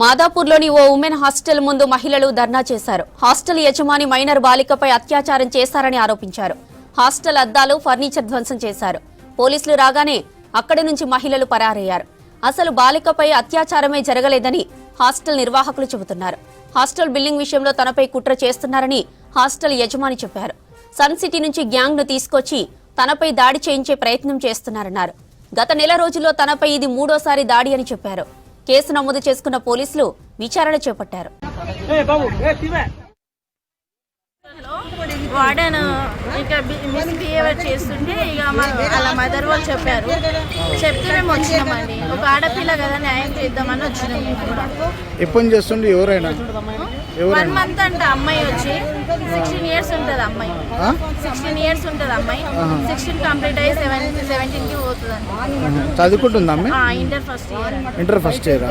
మాదాపూర్లోని ఓ women hostel ముందు మహిళలు ధర్నా చేశారు. హాస్టల్ యజమాని మైనర్ బాలికపై అత్యాచారం చేశారని ఆరోపించారు. హాస్టల్ అద్దాలు, ఫర్నిచర్ ధ్వంసం చేశారు. పోలీసులు రాగానే అక్కడి నుంచి మహిళలు పరారయ్యారు. అసలు బాలికపై అత్యాచారమే జరగలేదని హాస్టల్ నిర్వాహకులు చెబుతున్నారు. హాస్టల్ బిల్డింగ్ విషయంలో తనపై కుట్ర చేస్తున్నారని హాస్టల్ యజమాని చెప్పారు. సన్ సిటీ నుంచి గ్యాంగ్ ను తీసుకొచ్చి తనపై దాడి చేయించే ప్రయత్నం చేస్తున్నారన్నారు. గత నెల రోజుల్లో తనపై ఇది మూడోసారి దాడి అని చెప్పారు. కేసు నమోదు చేసుకున్న పోలీసులు విచారణ చేపట్టారు. వార్డెన్ ఇక మిస్బిహేవియర్ చేస్తుంటే ఇక అలా మదర్ వాళ్ళు చెప్పారు. చెప్తే మేము వచ్చినామండి. ఒక ఆడపిల్ల కదా, న్యాయం చేద్దామని వచ్చినాము. ఎప్పుడు చేస్తుండే? ఎవరైనా 1 month అంట. అమ్మాయి వచ్చి 16 years ఉంటుంది. అమ్మాయి 16 years ఉంటుంది. అమ్మాయి 16 కంప్లీట్ అయ్యి 17కి పోతుందండి. చదువుకుంటుందా? Inter first year. Inter first year.